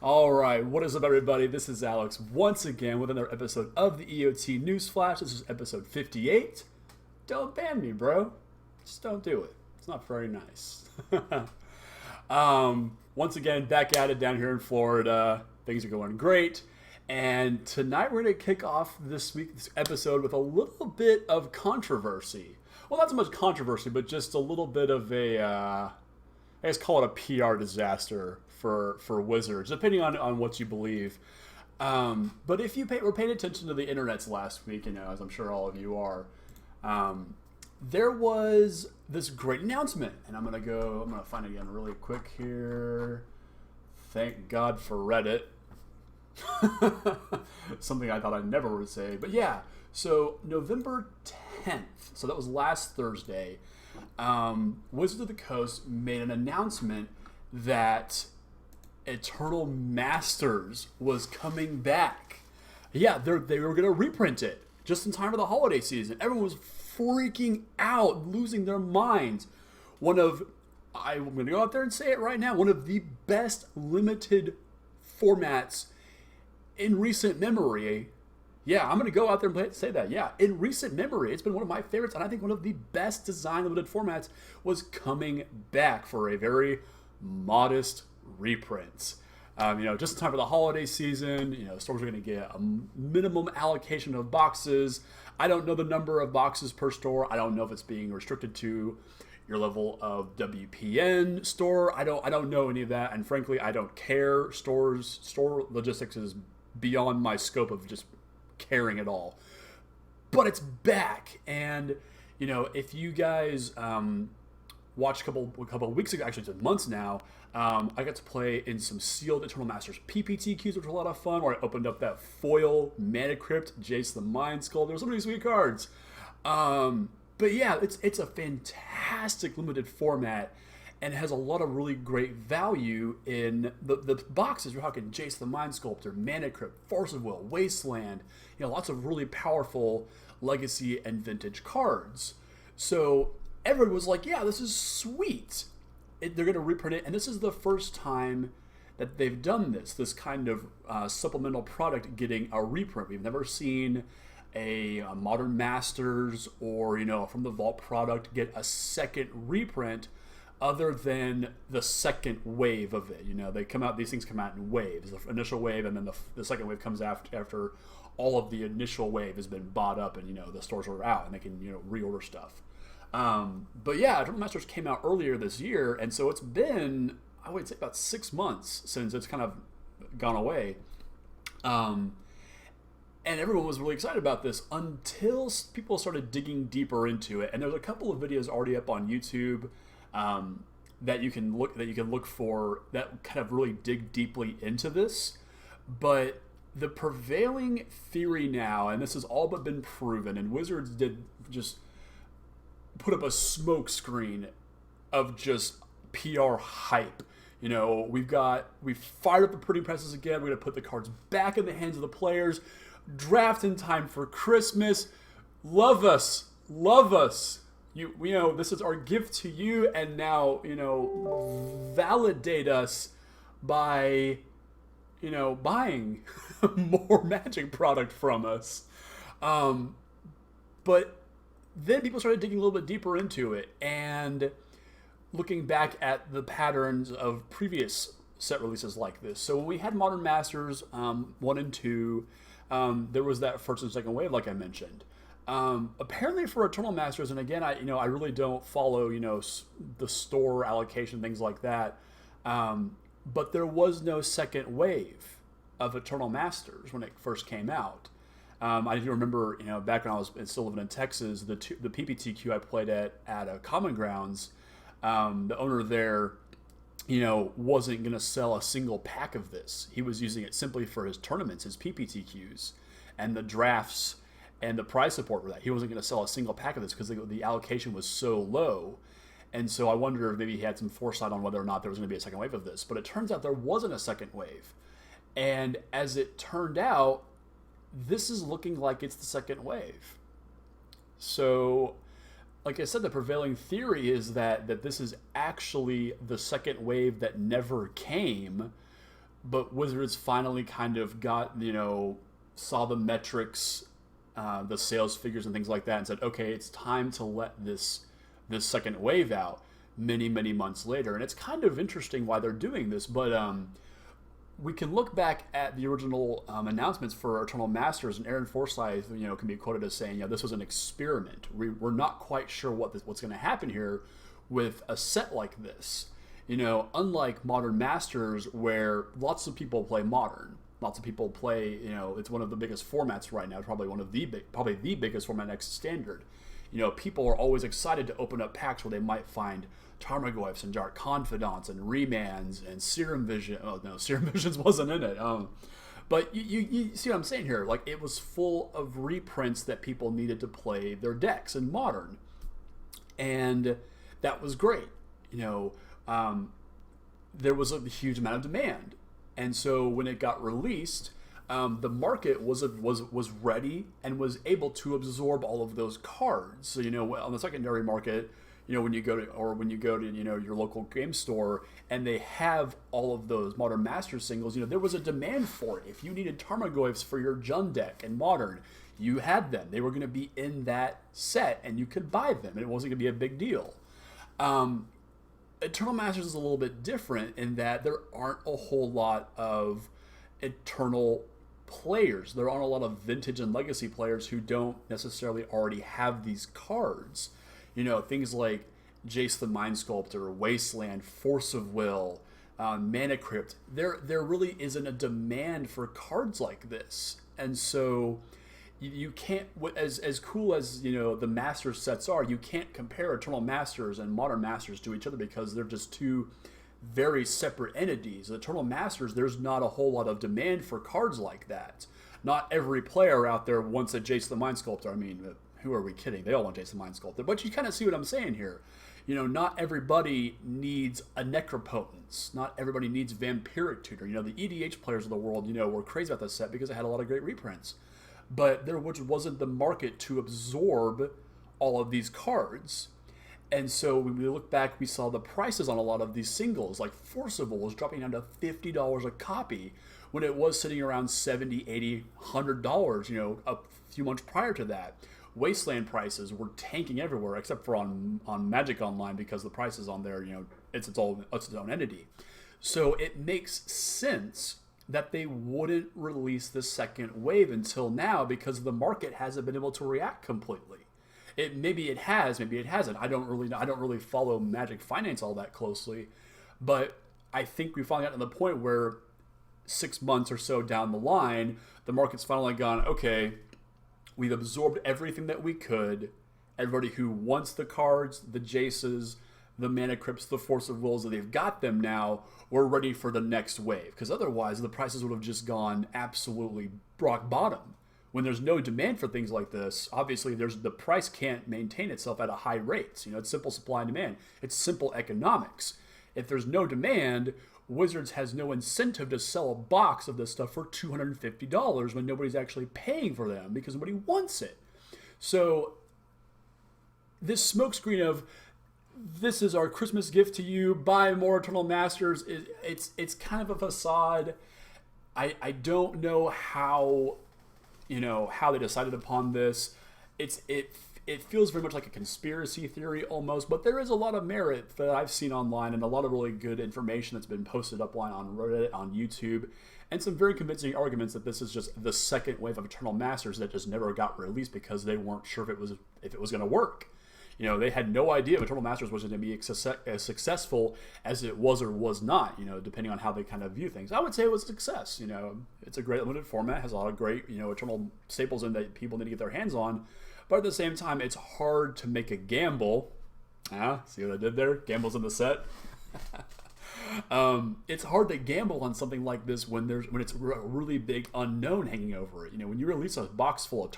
All right, what is up, everybody? This is Alex once again with another episode of the EOT News Flash. This is episode 58. Don't ban me, bro. Just don't do it. It's not very nice. Once again, back at it down here in Florida. Things are going great. And tonight we're going to kick off this episode with a little bit of controversy. Well, not so much controversy, but just a little bit of I guess call it a PR disaster for Wizards, depending on what you believe. But if you were paying attention to the internets last week, as I'm sure all of you are, there was this great announcement, and I'm gonna find it again really quick here. Thank God for Reddit. Something I thought I never would say, but yeah. So November 10th, so that was last Thursday. Wizards of the Coast made an announcement that Eternal Masters was coming back. Yeah, they were going to reprint it just in time for the holiday season. Everyone was freaking out, losing their minds. I'm going to go out there and say it right now, one of the best limited formats in recent memory. Yeah, I'm going to go out there and say that. Yeah, in recent memory, it's been one of my favorites, and I think one of the best design limited formats was coming back for a very modest reprint. Just in time for the holiday season, stores are going to get a minimum allocation of boxes. I don't know the number of boxes per store. I don't know if it's being restricted to your level of WPN store. I don't know any of that, and frankly, I don't care. Store logistics is beyond my scope of just caring at all. But it's back, and if you guys watched a couple of weeks ago, actually it's months now, I got to play in some sealed Eternal Masters PPT queues, which were a lot of fun, where I opened up that foil Mana Crypt, Jace the Mind Skull. There were so many sweet cards. But yeah, it's a fantastic limited format, and it has a lot of really great value in the boxes. We're talking Jace the Mind Sculptor, Mana Crypt, Force of Will, Wasteland, lots of really powerful legacy and vintage cards. So everyone was like, yeah, this is sweet. They're going to reprint it, and this is the first time that they've done this kind of supplemental product getting a reprint. We've never seen a Modern Masters or, from the Vault product get a second reprint other than the second wave of it. These things come out in waves. The initial wave, and then the second wave comes after all of the initial wave has been bought up, and, the stores are out, and they can, reorder stuff. But yeah, Eternal Masters came out earlier this year, and so it's been, I would say, about 6 months since it's kind of gone away. And everyone was really excited about this until people started digging deeper into it. And there's a couple of videos already up on YouTube that you can look for that kind of really dig deeply into this. But the prevailing theory now, and this has all but been proven, and Wizards did just put up a smoke screen of just PR hype. We've fired up the printing presses again. We're going to put the cards back in the hands of the players. Draft in time for Christmas. Love us. This is our gift to you, and now, validate us by, buying more Magic product from us. But then people started digging a little bit deeper into it and looking back at the patterns of previous set releases like this. So when we had Modern Masters 1 and 2, there was that first and second wave, like I mentioned. Apparently for Eternal Masters, and again, I really don't follow the store allocation, things like that. But there was no second wave of Eternal Masters when it first came out. I do remember, back when I was still living in Texas, the PPTQ I played at Common Grounds, the owner there, wasn't going to sell a single pack of this. He was using it simply for his tournaments, his PPTQs, and the drafts and the prize support for that. He wasn't going to sell a single pack of this because the allocation was so low. And so I wonder if maybe he had some foresight on whether or not there was going to be a second wave of this. But it turns out there wasn't a second wave. And as it turned out, this is looking like it's the second wave. So, like I said, the prevailing theory is that this is actually the second wave that never came, but Wizards finally kind of got, saw the metrics, the sales figures and things like that, and said, okay, it's time to let this second wave out many, many months later. And it's kind of interesting why they're doing this, but we can look back at the original announcements for Eternal Masters, and Aaron Forsythe, can be quoted as saying, this was an experiment. We're not quite sure what's going to happen here with a set like this. Unlike Modern Masters, where lots of people play Modern, lots of people play, it's one of the biggest formats right now, probably the biggest format next to Standard. People are always excited to open up packs where they might find Tarmogoyfs and Dark Confidants and Remands and Serum Vision. Oh no, Serum Visions wasn't in it. But you see what I'm saying here? Like, it was full of reprints that people needed to play their decks in Modern, and that was great. There was a huge amount of demand, and so when it got released, the market was ready and was able to absorb all of those cards. So on the secondary market, when you go to your local game store and they have all of those Modern Masters singles, there was a demand for it. If you needed Tarmogoyfs for your Jund deck in Modern, you had them. They were going to be in that set and you could buy them, and it wasn't going to be a big deal. Eternal Masters is a little bit different in that there aren't a whole lot of Eternal players. There aren't a lot of vintage and legacy players who don't necessarily already have these cards. Things like Jace the Mind Sculptor, Wasteland, Force of Will, Mana Crypt. There really isn't a demand for cards like this, and so you can't. As cool as the Masters sets are, you can't compare Eternal Masters and Modern Masters to each other because they're just two very separate entities. Eternal Masters, there's not a whole lot of demand for cards like that. Not every player out there wants a Jace the Mind Sculptor. I mean, who are we kidding? They all want Jace the Mind Sculptor. But you kind of see what I'm saying here. Not everybody needs a Necropotence. Not everybody needs Vampiric Tutor. The EDH players of the world, were crazy about this set because it had a lot of great reprints. But there wasn't the market to absorb all of these cards. And so when we look back, we saw the prices on a lot of these singles, like Forcible was dropping down to $50 a copy when it was sitting around $70, $80, $100, a few months prior to that. Wasteland prices were tanking everywhere except for on Magic Online, because the prices on there, it's its own entity. So it makes sense that they wouldn't release the second wave until now, because the market hasn't been able to react completely. Maybe it has, maybe it hasn't. I don't really follow Magic Finance all that closely, but I think we finally gotten to the point where 6 months or so down the line, the market's finally gone, okay, we've absorbed everything that we could. Everybody who wants the cards, the Jaces, the Mana Crypts, the Force of Wills, they've got them now. We're ready for the next wave, because otherwise the prices would have just gone absolutely rock bottom. When there's no demand for things like this, obviously the price can't maintain itself at a high rate. It's simple supply and demand. It's simple economics. If there's no demand, Wizards has no incentive to sell a box of this stuff for $250 when nobody's actually paying for them because nobody wants it. So this smokescreen of, this is our Christmas gift to you, buy more Eternal Masters, it's kind of a facade. I don't know how they decided upon this. It feels very much like a conspiracy theory almost, but there is a lot of merit that I've seen online and a lot of really good information that's been posted up on Reddit, on YouTube, and some very convincing arguments that this is just the second wave of Eternal Masters that just never got released because they weren't sure if it was going to work. They had no idea if Eternal Masters was going to be as successful as it was or was not, depending on how they kind of view things. I would say it was a success. It's a great limited format, has a lot of great, Eternal staples in that people need to get their hands on. But at the same time, it's hard to make a gamble. See what I did there? Gamble's in the set. It's hard to gamble on something like this when it's a really big unknown hanging over it. When you release a box full of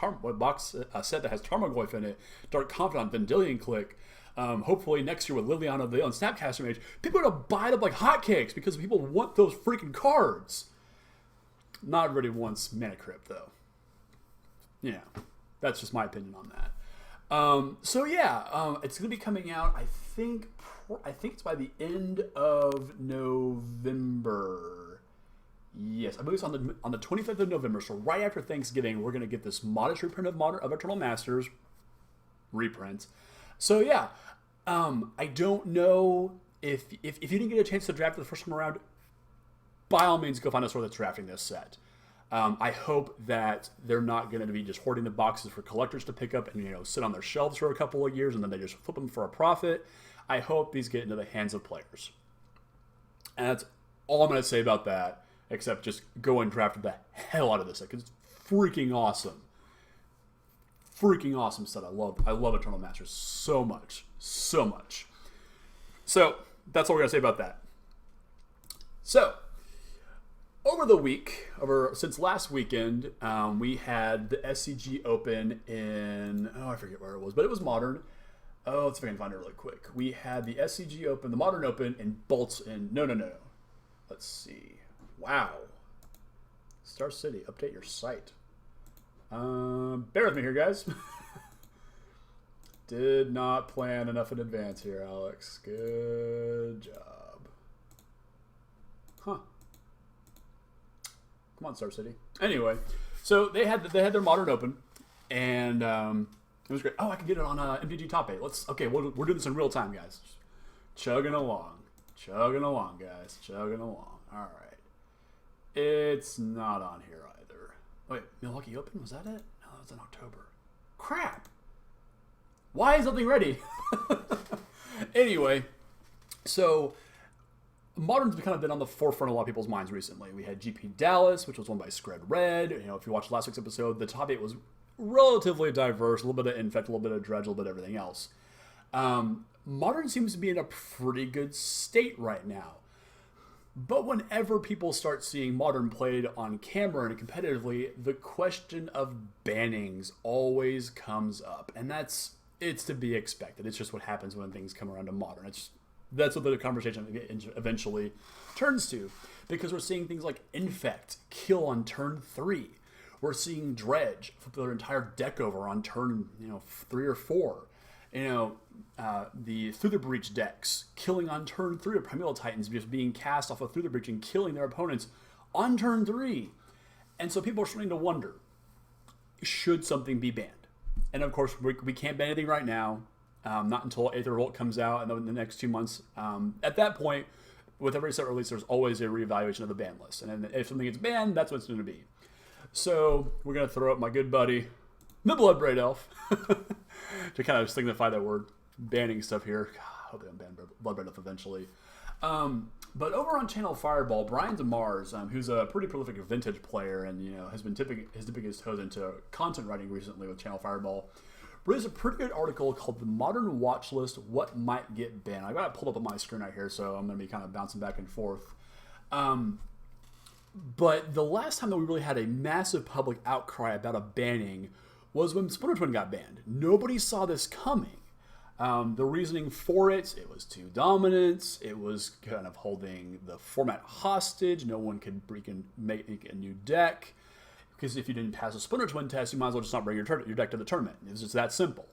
a set that has Tarmogoyf in it, Dark Confidant, Vendilion Click, hopefully next year with Liliana the Snapcaster Mage, people are gonna buy it up like hotcakes because people want those freaking cards. Not everybody wants Mana Crypt though. That's just my opinion on that. It's going to be coming out, I think it's by the end of November. Yes, I believe it's on the 25th of November. So right after Thanksgiving, we're gonna get this modest reprint of Eternal Masters reprint. So yeah, I don't know if you didn't get a chance to draft the first time around, by all means go find a store that's drafting this set. I hope that they're not going to be just hoarding the boxes for collectors to pick up and sit on their shelves for a couple of years and then they just flip them for a profit. I hope these get into the hands of players. And that's all I'm going to say about that, except just go and draft the hell out of this set because it's freaking awesome. Freaking awesome set. I love Eternal Masters so much. So much. So that's all we're going to say about that. So over the week, since last weekend, we had the SCG Open in, I forget where it was, but it was Modern. Oh, let's see if I can find it really quick. We had the SCG Open, the Modern Open in no. Let's see. Wow. Star City, update your site. Bear with me here, guys. Did not plan enough in advance here, Alex. Good job. Huh. Come on, Star City. Anyway, so they had their Modern Open, and it was great. Oh, I can get it on MTG Top 8. We're doing this in real time, guys. Chugging along, guys. Chugging along. All right. It's not on here either. Wait, Milwaukee Open, was that it? No, that was in October. Crap. Why is nothing ready? Anyway, so Modern's kind of been on the forefront of a lot of people's minds recently. We had GP Dallas, which was won by Scred Red. If you watched last week's episode, the top 8 was relatively diverse. A little bit of Infect, a little bit of Dredge, a little bit of everything else. Modern seems to be in a pretty good state right now. But whenever people start seeing Modern played on camera and competitively, the question of bannings always comes up. And it's to be expected. It's just what happens when things come around to Modern. That's what the conversation eventually turns to. Because we're seeing things like Infect kill on turn 3. We're seeing Dredge flip their entire deck over on turn 3 or 4. The Through the Breach decks killing on turn 3 of Primeval Titans just being cast off of Through the Breach and killing their opponents on turn 3. And so people are starting to wonder, should something be banned? And of course, we can't ban anything right now. Not until Aether Revolt comes out and in the next 2 months. At that point, with every set release, there's always a reevaluation of the ban list. And then if something gets banned, that's what it's going to be. So we're going to throw up my good buddy, the Bloodbraid Elf, to kind of signify that we're banning stuff here. God, I hope they don't ban Bloodbraid Elf eventually. But over on Channel Fireball, Brian DeMars, who's a pretty prolific vintage player and has been dipping his toes into content writing recently with Channel Fireball, released a pretty good article called "The Modern Watch List: What Might Get Banned." I got it pulled up on my screen right here, so I'm going to be kind of bouncing back and forth. But the last time that we really had a massive public outcry about a banning was when Splinter Twin got banned. Nobody saw this coming. The reasoning for it was too dominant. It was kind of holding the format hostage. No one could make a new deck. Because if you didn't pass a Splinter Twin test, you might as well just not bring your deck to the tournament. It's just that simple.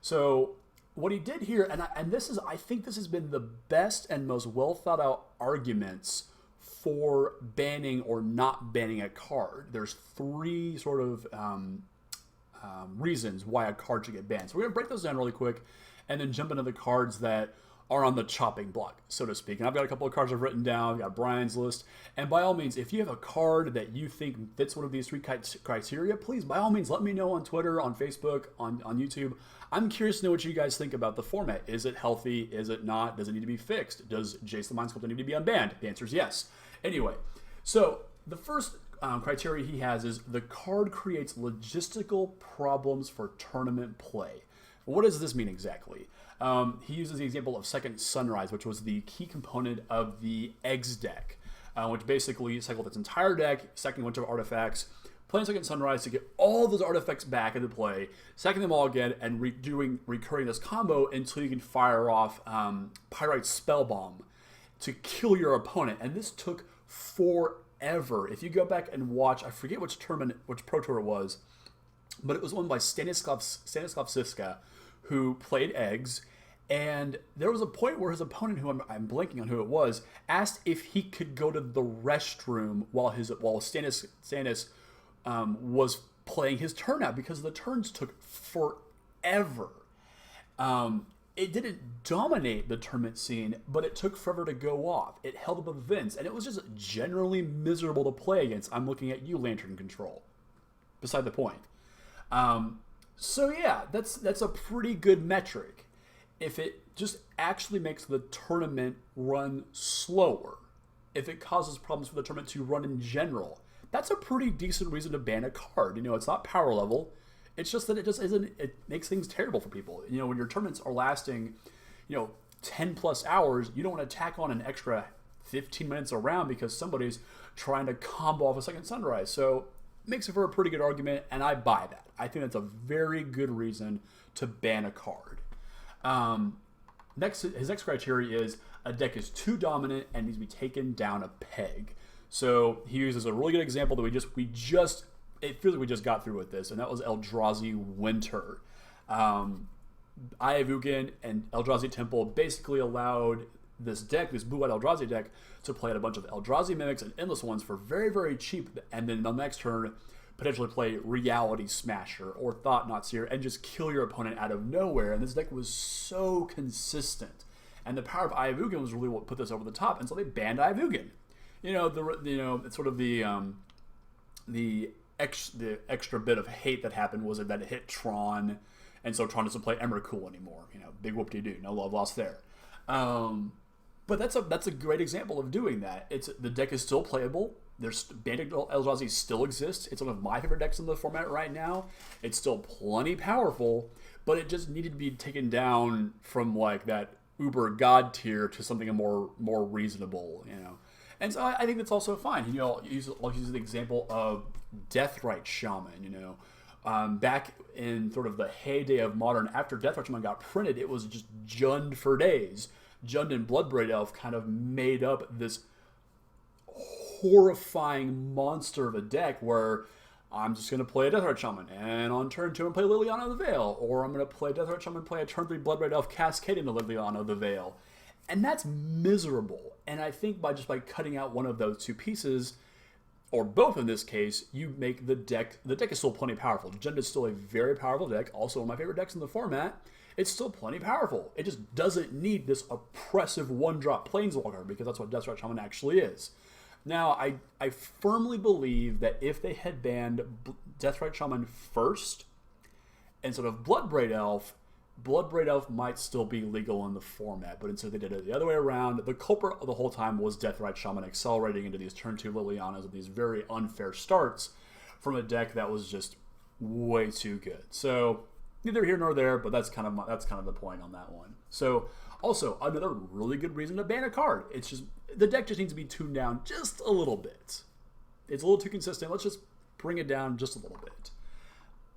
So what he did here, and I think this has been the best and most well thought out arguments for banning or not banning a card. There's 3 sort of reasons why a card should get banned. So we're going to break those down really quick and then jump into the cards that are on the chopping block, so to speak. And I've got a couple of cards I've written down. I've got Brian's list. And by all means, if you have a card that you think fits one of these 3 criteria, please, by all means, let me know on Twitter, on Facebook, on YouTube. I'm curious to know what you guys think about the format. Is it healthy? Is it not? Does it need to be fixed? Does Jace the Mind Sculptor need to be unbanned? The answer is yes. Anyway, so the first criteria he has is the card creates logistical problems for tournament play. What does this mean exactly? He uses the example of Second Sunrise, which was the key component of the Eggs deck, which basically cycled its entire deck, sacking a bunch of artifacts, playing Second Sunrise to get all those artifacts back into play, sacking them all again, and recurring this combo until you can fire off Pyrite Spellbomb to kill your opponent. And this took forever. If you go back and watch, I forget which Pro Tour it was, but it was won by Stanislav Siska, who played Eggs, And there was a point where his opponent, who I'm blanking on who it was, asked if he could go to the restroom while Stannis was playing his turn out, because the turns took forever. It didn't dominate the tournament scene, but it took forever to go off. It held up events, and it was just generally miserable to play against. I'm looking at you, Lantern Control. Beside the point. So yeah, that's a pretty good metric. If it just actually makes the tournament run slower, if it causes problems for the tournament to run in general, that's a pretty decent reason to ban a card. It's not power level. It's just that it just isn't. It makes things terrible for people. When your tournaments are lasting, 10 plus hours, you don't want to tack on an extra 15 minutes around because somebody's trying to combo off a second sunrise. So it makes it for a pretty good argument, and I buy that. I think that's a very good reason to ban a card. His next criteria is a deck is too dominant and needs to be taken down a peg. So he uses a really good example that it feels like we just got through with this, and that was Eldrazi Winter. Ayavugan and Eldrazi Temple basically allowed this blue-white Eldrazi deck, to play at a bunch of Eldrazi Mimics and Endless Ones for very, very cheap, and then on the next turn, potentially play Reality Smasher or Thought-Knot Seer and just kill your opponent out of nowhere. And this deck was so consistent. And the power of Ayavugan was really what put this over the top, and so they banned Ayavugan. It's sort of the extra bit of hate that happened was that it hit Tron, and so Tron doesn't play Emrakul anymore. Big whoop-de-doo, no love lost there. But that's a great example of doing that. The deck is still playable. Bandit Eldrazi still exists. It's one of my favorite decks in the format right now. It's still plenty powerful, but it just needed to be taken down from like that uber god tier to something more reasonable. And so I think that's also fine. I'll use the example of Deathrite Shaman. Back in sort of the heyday of Modern, after Deathrite Shaman got printed, it was just Jund for days. Jund and Bloodbraid Elf kind of made up this horrifying monster of a deck where I'm just going to play a Deathrite Shaman, and on turn 2 I'm play Liliana of the Veil, or I'm going to play Deathrite Shaman, play a turn 3 Bloodbraid Elf cascading to Liliana of the Veil. And that's miserable. And I think by cutting out one of those two pieces, or both in this case, you make the deck is still plenty powerful. Jund is still a very powerful deck, also one of my favorite decks in the format. It's still plenty powerful. It just doesn't need this oppressive one-drop Planeswalker, because that's what Deathrite Shaman actually is. Now, I firmly believe that if they had banned Deathrite Shaman first, instead of Bloodbraid Elf might still be legal in the format, but instead they did it the other way around. The culprit of the whole time was Deathrite Shaman accelerating into these turn 2 Lilianas with these very unfair starts from a deck that was just way too good. So neither here nor there, but that's kind of the point on that one. So also another really good reason to ban a card. It's just the deck just needs to be tuned down just a little bit. It's a little too consistent. Let's just bring it down just a little bit.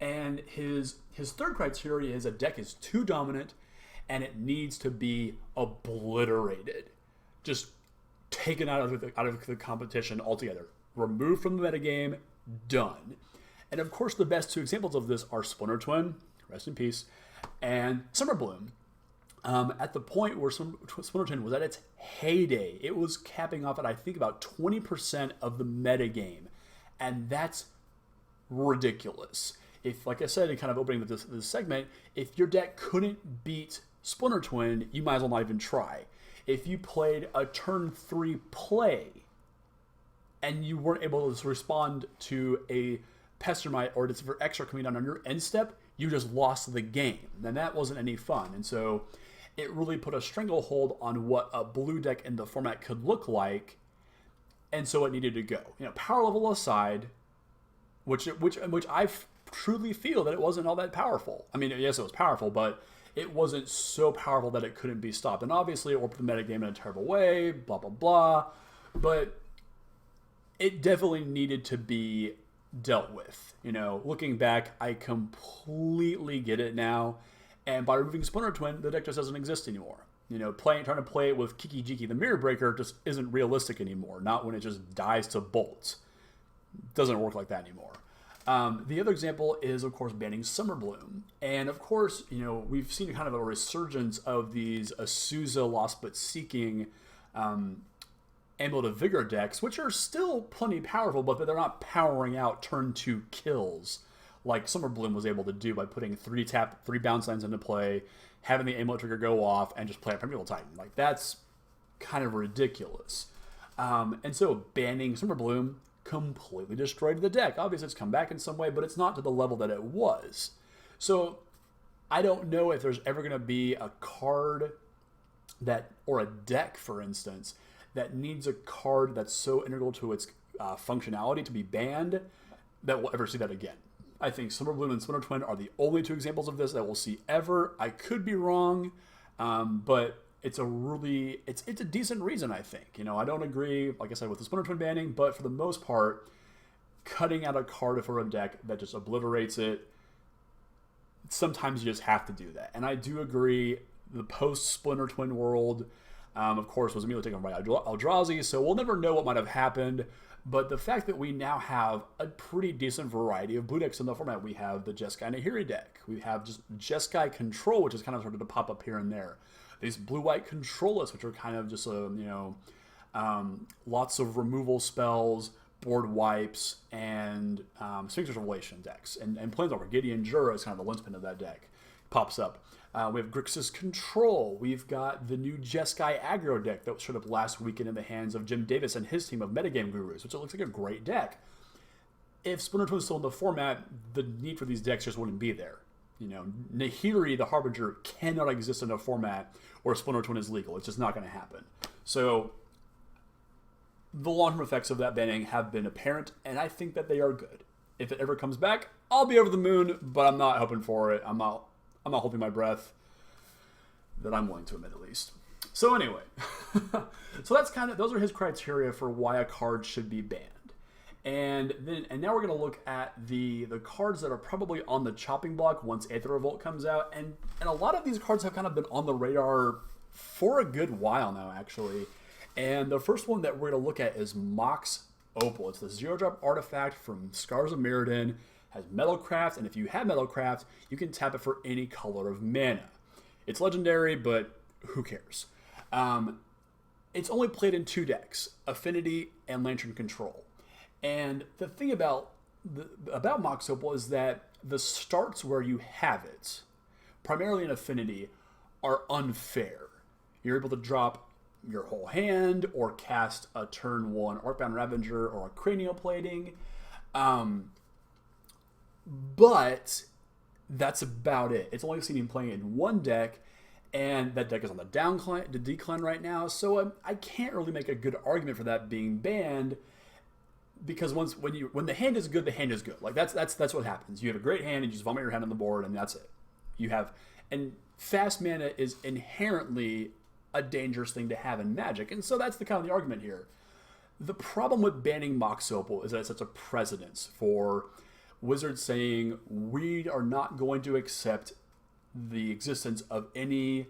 And his third criteria is a deck is too dominant and it needs to be obliterated. Just taken out of the competition altogether. Removed from the metagame, done. And of course the best two examples of this are Splinter Twin, rest in peace, and Summer Bloom. At the point where Splinter Twin was at its heyday, it was capping off at I think about 20% of the metagame. And that's ridiculous. If, like I said, in kind of opening this segment, if your deck couldn't beat Splinter Twin, you might as well not even try. If you played a turn 3 play and you weren't able to respond to a Pestermite or for extra coming down on your end step, you just lost the game. And that wasn't any fun. And so it really put a stranglehold on what a blue deck in the format could look like. And so it needed to go. Power level aside, which I truly feel that it wasn't all that powerful. I mean, yes, it was powerful, but it wasn't so powerful that it couldn't be stopped. And obviously, it warped the metagame in a terrible way, blah, blah, blah. But it definitely needed to be dealt with. Looking back, I completely get it now. And by removing Splinter Twin, the deck just doesn't exist anymore. Trying to play it with Kiki Jiki the Mirror Breaker just isn't realistic anymore. Not when it just dies to bolts. It doesn't work like that anymore. The other example is, of course, banning Summer Bloom. And, of course, we've seen kind of a resurgence of these Asusa Lost But Seeking Amulet of Vigor decks, which are still plenty powerful, but they're not powering out turn 2 kills like Summer Bloom was able to do by putting 3 bounce lands into play, having the Amulet trigger go off, and just play a Primeval Titan. Like, that's kind of ridiculous. And so banning Summer Bloom completely destroyed the deck. Obviously, it's come back in some way, but it's not to the level that it was. So I don't know if there's ever going to be a card or a deck, for instance, that needs a card that's so integral to its functionality to be banned that we'll ever see that again. I think Summer Bloom and Splinter Twin are the only 2 examples of this that we'll see ever. I could be wrong, but it's a decent reason, I think. I don't agree, like I said, with the Splinter Twin banning, but for the most part, cutting out a card for a deck that just obliterates it, sometimes you just have to do that. And I do agree, the post-Splinter Twin world, of course, was immediately taken by Eldrazi, so we'll never know what might have happened. But the fact that we now have a pretty decent variety of blue decks in the format, we have the Jeskai Nahiri deck. We have just Jeskai Control, which has kind of started to pop up here and there. These blue-white control lists, which are kind of just, lots of removal spells, board wipes, and Sphinx's Revelation decks. And Planeswalker, Gideon Jura is kind of the linchpin of that deck. Pops up. We have Grixis Control. We've got the new Jeskai Aggro deck that showed up last weekend in the hands of Jim Davis and his team of Metagame Gurus, which it looks like a great deck. If Splinter Twin was still in the format, the need for these decks just wouldn't be there. Nahiri, the Harbinger, cannot exist in a format where Splinter Twin is legal. It's just not going to happen. So the long-term effects of that banning have been apparent, and I think that they are good. If it ever comes back, I'll be over the moon, but I'm not hoping for it. I'm not holding my breath, that I'm willing to admit, at least. So anyway, so that's those are his criteria for why a card should be banned. And now we're going to look at the cards that are probably on the chopping block once Aether Revolt comes out. And a lot of these cards have kind of been on the radar for a good while now, actually. And the first one that we're going to look at is Mox Opal. It's the 0-drop artifact from Scars of Mirrodin. Has Metalcraft, and if you have Metalcraft, you can tap it for any color of mana. It's legendary, but who cares? It's only played in 2 decks, Affinity and Lantern Control. And the thing about Mox Opal is that the starts where you have it, primarily in Affinity, are unfair. You're able to drop your whole hand, or cast a turn 1 Arcbound Ravager or a Cranial Plating. But that's about it. It's only seen him playing in 1 deck, and that deck is on the decline right now. So I can't really make a good argument for that being banned, because when the hand is good, the hand is good. Like that's what happens. You have a great hand, and you just vomit your hand on the board, and that's it. And fast mana is inherently a dangerous thing to have in Magic, and so that's the argument here. The problem with banning Mox Opal is that it sets a precedence for Wizards saying, we are not going to accept the existence of any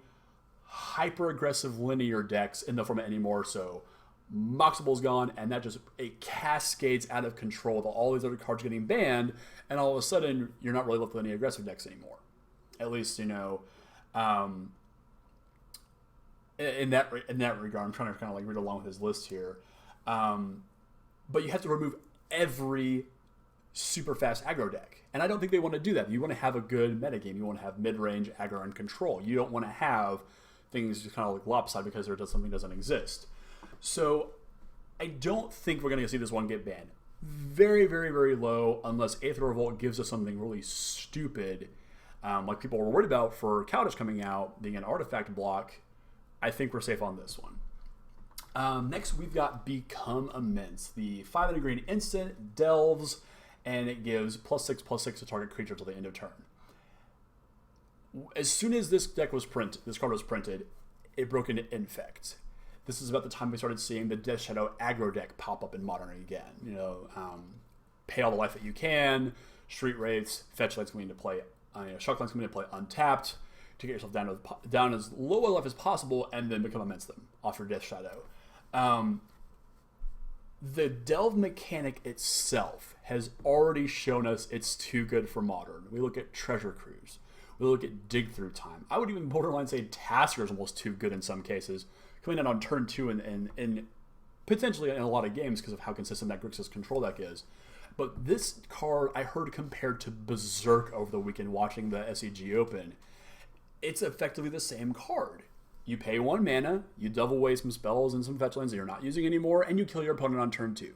hyper-aggressive linear decks in the format anymore. So Mox Opal's gone, and that just cascades out of control with all these other cards getting banned, and all of a sudden, you're not really left with any aggressive decks anymore. At least, in that regard. I'm trying to kind of read along with his list here. But you have to remove every super fast aggro deck. And I don't think they want to do that. You want to have a good metagame. You want to have mid-range aggro and control. You don't want to have things just kind of lopsided because something doesn't exist. So I don't think we're going to see this one get banned. Very, very, very low, unless Aether Revolt gives us something really stupid, like people were worried about for Kaladesh coming out, being an artifact block. I think we're safe on this one. Next, we've got Become Immense. The 5 green instant delves, and it gives +6/+6 to target creature till the end of turn. As soon as this card was printed, it broke into Infect. This is about the time we started seeing the Death Shadow aggro deck pop up in Modern again. Pay all the life that you can, Street Wraiths, Fetch Lights coming into play, Shock Lights coming into play untapped to get yourself down as low a life as possible, and then Become Immense them off your Death Shadow. the delve mechanic itself has already shown us it's too good for modern. We look at treasure cruise. We look at dig through time. I would even borderline say Tasker is almost too good in some cases. Coming in on turn 2 and potentially in a lot of games because of how consistent that Grixis control deck is. But this card I heard compared to Berserk over the weekend watching the SEG Open. It's effectively the same card. You pay 1 mana, you double away some spells and some fetch lands that you're not using anymore, and you kill your opponent on turn 2.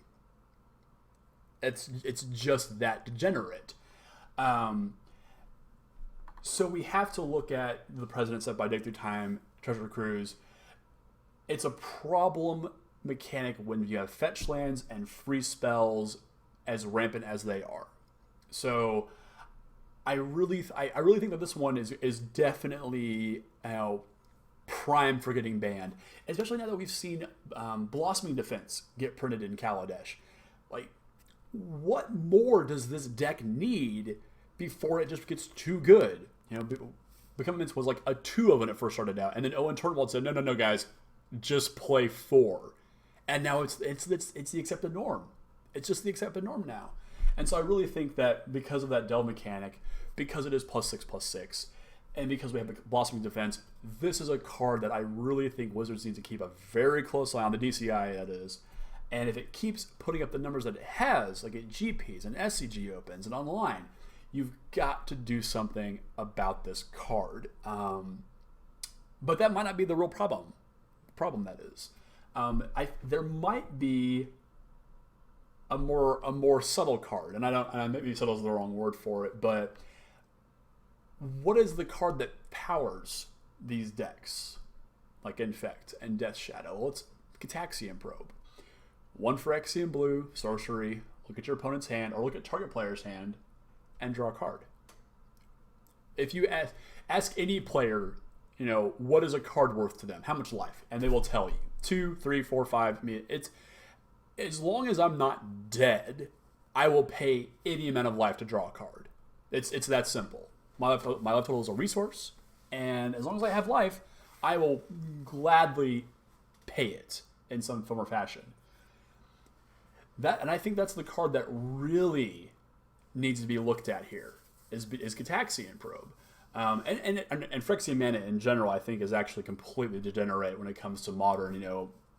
It's just that degenerate. So we have to look at the precedent set by Dig Through Time, Treasure Cruise. It's a problem mechanic when you have fetch lands and free spells as rampant as they are. So I really think that this one is definitely prime for getting banned, especially now that we've seen Blossoming Defense get printed in Kaladesh. Like, what more does this deck need before it just gets too good? Become Immense was like a 2 when it first started out, and then Owen Turnwald said, no, guys, just play 4. And now it's the accepted norm. It's just the accepted norm now. And so I really think that because of that delve mechanic, because it is +6/+6, and because we have the Blossoming Defense, this is a card that I really think Wizards need to keep a very close eye on, the DCI that is. And if it keeps putting up the numbers that it has, like at GPs and SCG Opens and online, you've got to do something about this card. But that might not be the real problem. Problem that is. There might be a more subtle card, and maybe subtle is the wrong word for it, but what is the card that powers these decks, like Infect and Death Shadow? Well, it's Gitaxian Probe. 1 for Phyrexian blue, sorcery. Look at your opponent's hand, or look at target player's hand, and draw a card. If you ask any player, what is a card worth to them? How much life? And they will tell you 2, 3, 4, 5. I mean, it's as long as I'm not dead, I will pay any amount of life to draw a card. It's that simple. My life total is a resource, and as long as I have life, I will gladly pay it in some form or fashion. And I think that's the card that really needs to be looked at here is Gitaxian Probe. And Phyrexian Mana in general, I think, is actually completely degenerate when it comes to modern.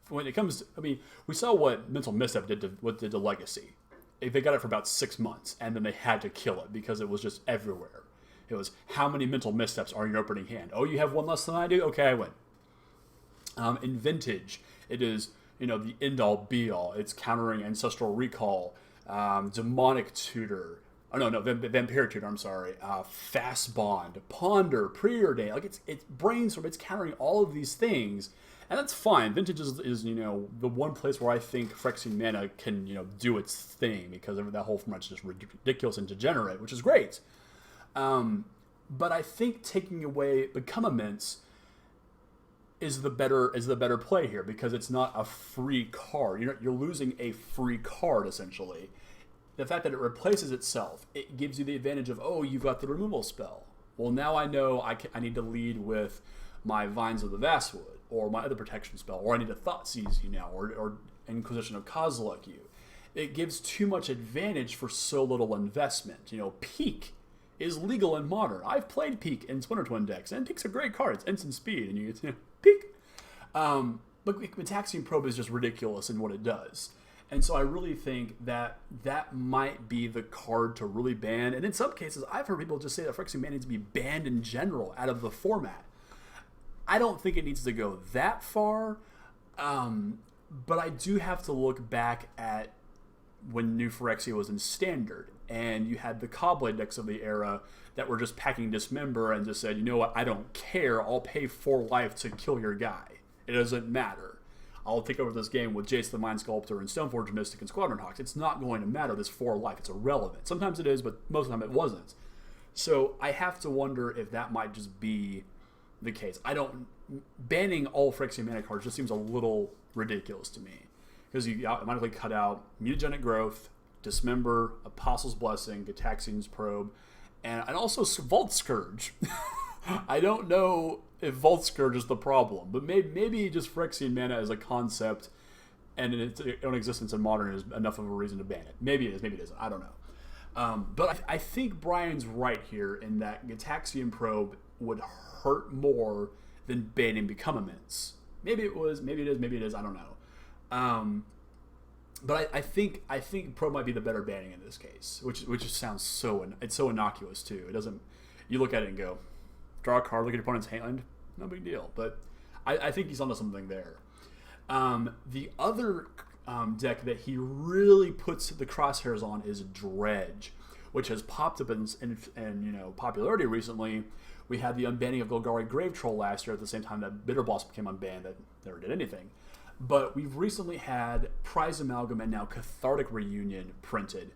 When it comes to, we saw what Mental Misstep did to Legacy. They got it for about 6 months, and then they had to kill it because it was just everywhere. It was, how many Mental Missteps are in your opening hand? Oh, you have 1 less than I do? Okay, I win. In Vintage, it is, the end-all, be-all. It's countering Ancestral Recall, Demonic Tutor. Oh, no, Vampire Tutor, I'm sorry. Fast Bond, Ponder, Preordain. Like, it's Brainstorm. It's countering all of these things. And that's fine. Vintage is the one place where I think Phyrexian Mana can, do its thing, because that whole format is just ridiculous and degenerate, which is great. But I think taking away Become Immense is the better play here, because it's not a free card. You're losing a free card, essentially. The fact that it replaces itself, it gives you the advantage of, you've got the removal spell. Well, now I know I need to lead with my Vines of the Vastwood, or my other protection spell, or I need to Thought Seize you now, or Inquisition of Kozilek you. It gives too much advantage for so little investment. Peak is legal in Modern. I've played Peak in Splinter Twin decks, and Peak's a great card. It's instant speed, and you get Peak. But Gitaxian Probe is just ridiculous in what it does. And so I really think that might be the card to really ban. And in some cases, I've heard people just say that Phyrexian Mana needs to be banned in general out of the format. I don't think it needs to go that far, but I do have to look back at when New Phyrexia was in Standard, and you had the Cobblade decks of the era that were just packing Dismember and just said, you know what, I don't care, I'll pay 4 life to kill your guy. It doesn't matter. I'll take over this game with Jace the Mind Sculptor and Stoneforge Mystic and Squadron Hawks. It's not going to matter, this 4 life. It's irrelevant. Sometimes it is, but most of the time it wasn't. So I have to wonder if that might just be the case. Banning all Phyrexian Mana cards just seems a little ridiculous to me, because you automatically cut out Mutagenic Growth, Dismember, Apostle's Blessing, Gitaxian's Probe, and also Vault Scourge. I don't know if Vault Scourge is the problem, but maybe just Phyrexian Mana as a concept and its own existence in Modern is enough of a reason to ban it. Maybe it is, maybe it isn't. I don't know. But I think Brian's right here in that Gitaxian Probe would hurt more than banning Becomaments. Maybe it was, maybe it is, maybe it is. I don't know. But I think Probe might be the better banning in this case, which just sounds it's so innocuous too. It doesn't. You look at it and go, draw a card, look at your opponent's hand, no big deal. But I think he's onto something there. The other deck that he really puts the crosshairs on is Dredge, which has popped up in popularity recently. We had the unbanning of Golgari Grave Troll last year at the same time that Bitter Blossom became unbanned that never did anything. But we've recently had Prize Amalgam and now Cathartic Reunion printed.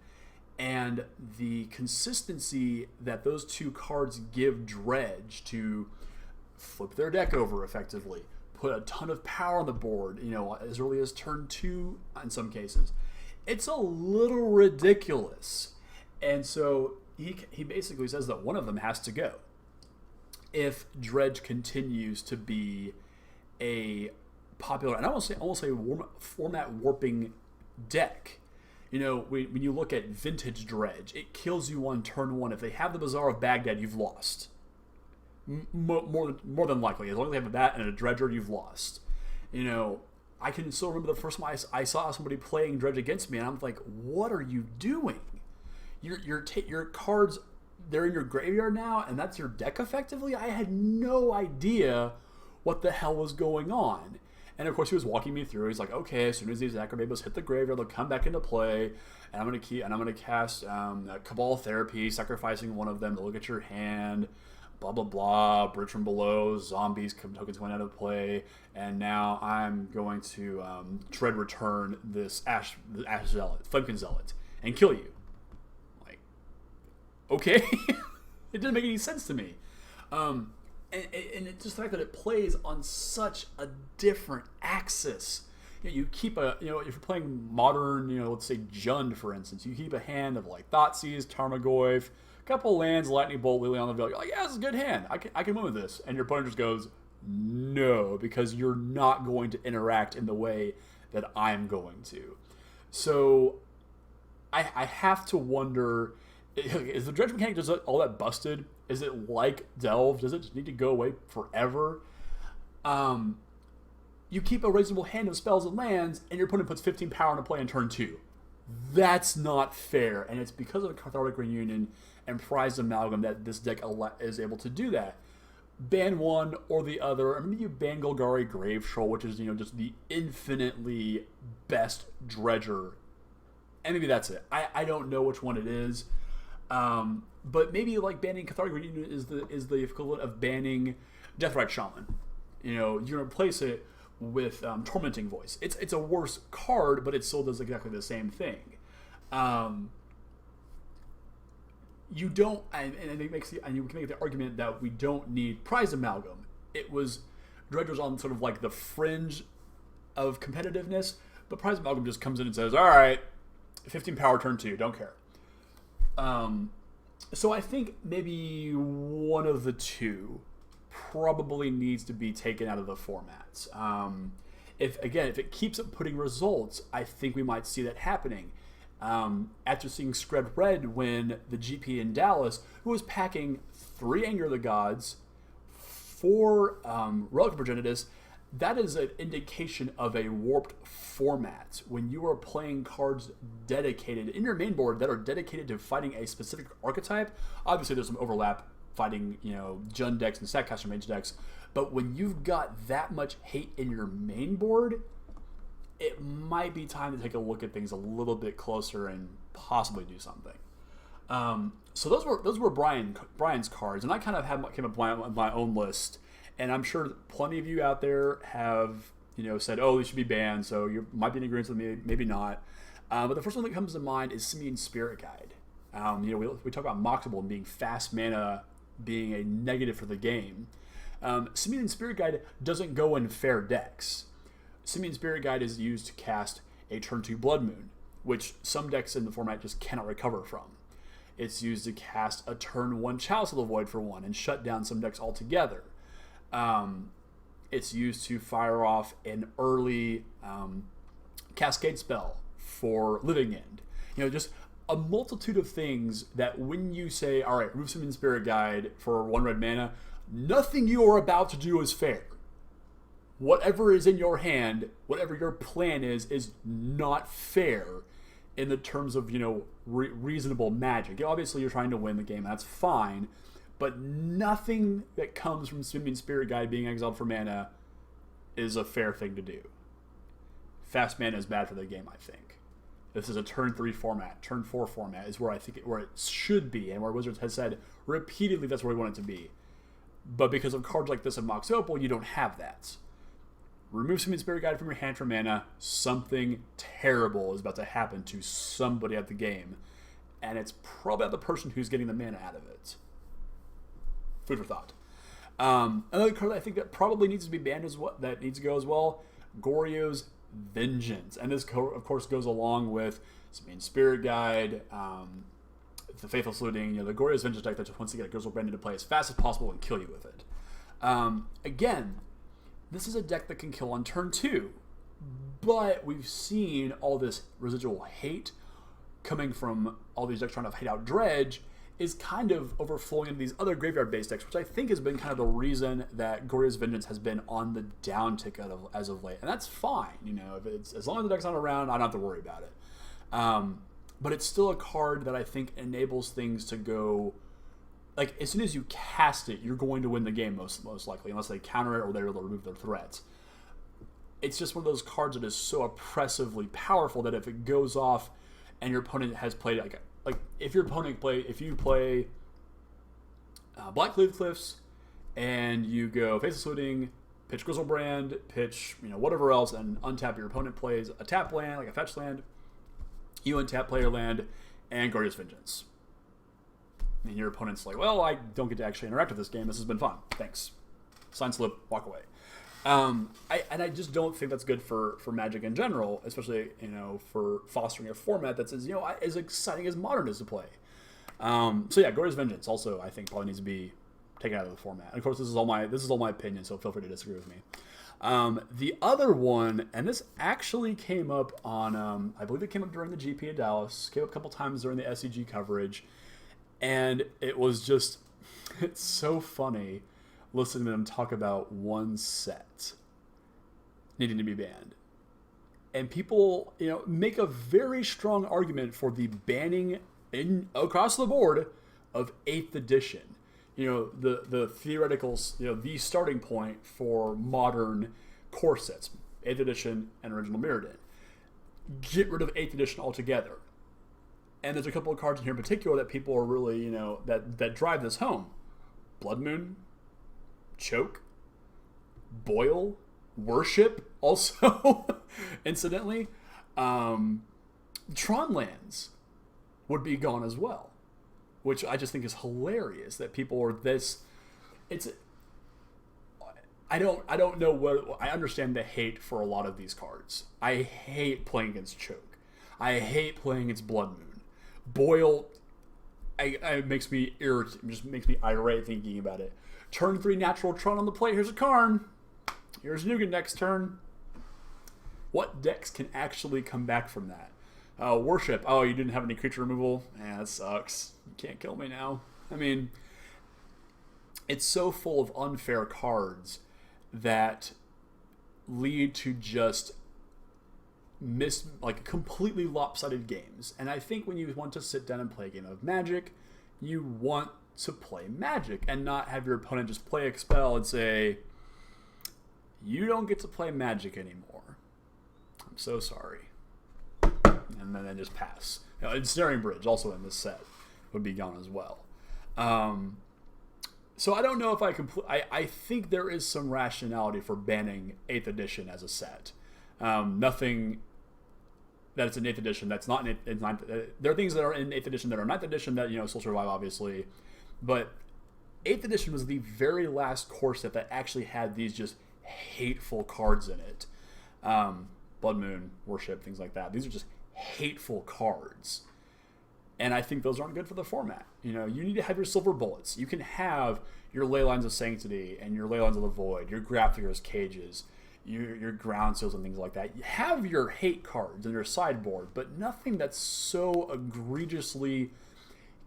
And the consistency that those two cards give Dredge to flip their deck over effectively, put a ton of power on the board, as early as turn 2 in some cases. It's a little ridiculous. And so he basically says that one of them has to go if Dredge continues to be a popular, and I won't say format warping deck. When you look at vintage Dredge, it kills you on turn 1. If they have the Bazaar of Baghdad, you've lost. More than likely. As long as they have that and a Dredger, you've lost. I can still remember the first time I saw somebody playing Dredge against me, and I'm like, what are you doing? Your cards, they're in your graveyard now, and that's your deck effectively? I had no idea what the hell was going on. And of course, he was walking me through. He's like, okay, as soon as these Acrobabos hit the graveyard, they'll come back into play, and I'm gonna cast Cabal Therapy, sacrificing one of them to look at your hand. Blah blah blah. Bridge from Below, zombies tokens going out of play, and now I'm going to Dread Return this Ash Zealot, Flamekin Zealot, and kill you. Like, okay, it didn't make any sense to me. And it's just the fact that it plays on such a different axis. You keep if you're playing Modern, let's say Jund, for instance, you keep a hand of like Thoughtseize, Tarmogoyf, a couple lands, Lightning Bolt, Lily on the Veil. You're like, yeah, this is a good hand. I can win with this. And your opponent just goes, no, because you're not going to interact in the way that I'm going to. So I have to wonder, is the Dredge mechanic just all that busted? Is it like Delve? Does it just need to go away forever? You keep a reasonable hand of spells and lands, and your opponent puts 15 power into play in turn 2. That's not fair, and it's because of Cathartic Reunion and Prize Amalgam that this deck is able to do that. Ban one or the other, or maybe you ban Golgari Grave Troll, which is just the infinitely best Dredger, and maybe that's it. I don't know which one it is. But maybe like banning Cathartic Reunion is the equivalent of banning Deathrite Shaman. You're gonna replace it with Tormenting Voice. It's a worse card, but it still does exactly the same thing. You don't, and it makes and you can make the argument that we don't need Prize Amalgam. Dredger's on sort of like the fringe of competitiveness, but Prize Amalgam just comes in and says, all right, 15 power turn 2, don't care. So I think maybe one of the two probably needs to be taken out of the formats. If it keeps up putting results, I think we might see that happening. After seeing Scred Red win the GP in Dallas, who was packing 3 Anger of the Gods, 4 Relic of Progenitus, that is an indication of a warped format. When you are playing cards dedicated in your main board that are dedicated to fighting a specific archetype, obviously there's some overlap fighting, Jund decks and Statcaster Mage decks, but when you've got that much hate in your main board, it might be time to take a look at things a little bit closer and possibly do something. So those were Brian's cards, and I kind of came up with my own list. And I'm sure plenty of you out there have, said, oh, these should be banned, so you might be in agreement with me, maybe not. But the first one that comes to mind is Simian Spirit Guide. We talk about Moxable and being fast mana being a negative for the game. Simian Spirit Guide doesn't go in fair decks. Simian Spirit Guide is used to cast a turn 2 Blood Moon, which some decks in the format just cannot recover from. It's used to cast a turn 1 Chalice of the Void for 1 and shut down some decks altogether. It's used to fire off an early Cascade Spell for Living End. Just a multitude of things that when you say, all right, remove Summon Spirit Guide for 1 red mana, nothing you are about to do is fair. Whatever is in your hand, whatever your plan is not fair in the terms of, reasonable Magic. Obviously, you're trying to win the game. That's fine. But nothing that comes from Swimming Spirit Guide being exiled for mana is a fair thing to do. Fast mana is bad for the game, I think. This is a turn 3 format. Turn 4 format is where I think where it should be, and where Wizards has said repeatedly that's where we want it to be. But because of cards like this in Mox Opal, you don't have that. Remove Swimming Spirit Guide from your hand for mana, something terrible is about to happen to somebody at the game, and it's probably not the person who's getting the mana out of it. Food for thought. Another card that I think that probably needs to be banned as well, that needs to go as well, Goryo's Vengeance. And this, of course, goes along with Spirit Guide, the Faithless Looting, the Goryo's Vengeance deck that just wants to get Grizzle Brand into play as fast as possible and kill you with it. Again, this is a deck that can kill on turn 2, but we've seen all this residual hate coming from all these decks trying to hate out Dredge is kind of overflowing into these other graveyard-based decks, which I think has been kind of the reason that Goryo's Vengeance has been on the downtick as of late. And that's fine, if it's, as long as the deck's not around, I don't have to worry about it. But it's still a card that I think enables things to go, like, as soon as you cast it, you're going to win the game most likely, unless they counter it or they're able to remove their threats. It's just one of those cards that is so oppressively powerful that if it goes off and your opponent has played like if you play Black Cliffs and you go Faceless Looting, pitch Grizzlebrand, pitch whatever else, and untap your opponent plays a tap land, like a fetch land, you untap player land and Goryo's Vengeance. And your opponent's like, well, I don't get to actually interact with this game. This has been fun. Thanks. Sign slip, walk away. I just don't think that's good for Magic in general, especially for fostering a format that's as exciting as Modern is to play. So yeah, Goryo's Vengeance also I think probably needs to be taken out of the format. And of course, this is all my opinion, so feel free to disagree with me. The other one, and this actually came up on I believe it came up during the GP in Dallas, came up a couple times during the SCG coverage, and it was just it's so funny listening to them talk about one set needing to be banned. And people, make a very strong argument for the banning across the board of 8th edition. The theoreticals, the starting point for modern core sets, 8th edition and original Mirrodin. Get rid of 8th edition altogether. And there's a couple of cards in here in particular that people are really, that drive this home. Blood Moon, Choke, Boil, Worship, also, incidentally. Tron lands would be gone as well, which I just think is hilarious that people are this. I don't know what I understand the hate for a lot of these cards. I hate playing against Choke. I hate playing against Blood Moon. Boil, it makes me irate thinking about it. Turn 3 natural Tron on the plate. Here's a Karn. Here's Nugan next turn. What decks can actually come back from that? Worship. Oh, you didn't have any creature removal? That sucks. You can't kill me now. I mean, it's so full of unfair cards that lead to just completely lopsided games. And I think when you want to sit down and play a game of Magic, you want to play Magic and not have your opponent just play Expel and say, you don't get to play Magic anymore. I'm so sorry. And then just pass. Ensnaring Bridge, also in this set, would be gone as well. So I don't know if I think there is some rationality for banning 8th edition as a set. Nothing that it's in 8th edition that's not in 9th. There are things that are in 8th edition that are 9th edition that still survive, obviously. But 8th edition was the very last core set that actually had these just hateful cards in it. Blood Moon, Worship, things like that. These are just hateful cards. And I think those aren't good for the format. You need to have your silver bullets. You can have your Leylines of Sanctity and your Leylines of the Void, your Graphiger's Cages, your ground seals and things like that. You have your hate cards in your sideboard, but nothing that's so egregiously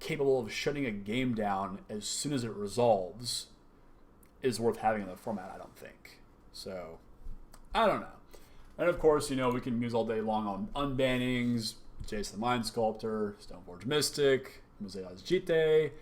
capable of shutting a game down as soon as it resolves is worth having in the format, I don't think. So, I don't know. And of course, we can muse all day long on unbannings, Jason the Mind Sculptor, Stoneforge Mystic, Mosea's Jite,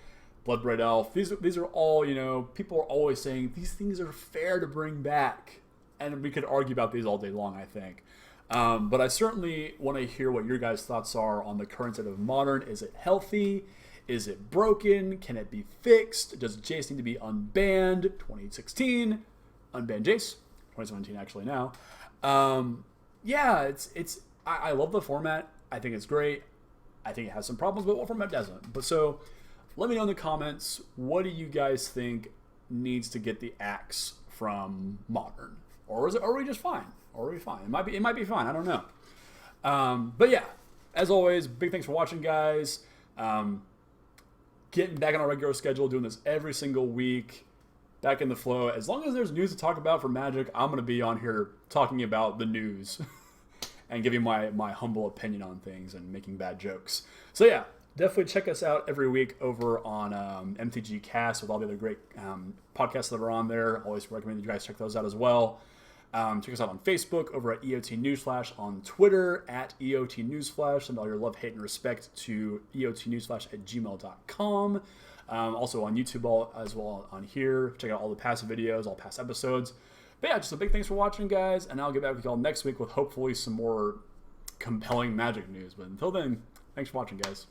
Bloodbraid Elf. These are all, people are always saying these things are fair to bring back. And we could argue about these all day long, I think. But I certainly want to hear what your guys' thoughts are on the current state of Modern. Is it healthy? Is it broken? Can it be fixed? Does Jace need to be unbanned? 2016, unbanned Jace. 2017, actually now. I love the format. I think it's great. I think it has some problems, but what format doesn't? But so, let me know in the comments, what do you guys think needs to get the axe from Modern? Or are we just fine? Or are we fine? It might be fine. I don't know. But yeah, as always, big thanks for watching, guys. Getting back on our regular schedule, doing this every single week, back in the flow. As long as there's news to talk about for Magic, I'm going to be on here talking about the news and giving my humble opinion on things and making bad jokes. So yeah, definitely check us out every week over on MTG Cast with all the other great podcasts that are on there. Always recommend you guys check those out as well. Check us out on Facebook, over at EOT Newsflash, on Twitter, at EOT Newsflash. Send all your love, hate, and respect to eotnewsflash@gmail.com. Also on YouTube as well on here. Check out all the past videos, all past episodes. But yeah, just a big thanks for watching, guys, and I'll get back with y'all next week with hopefully some more compelling Magic news. But until then, thanks for watching, guys.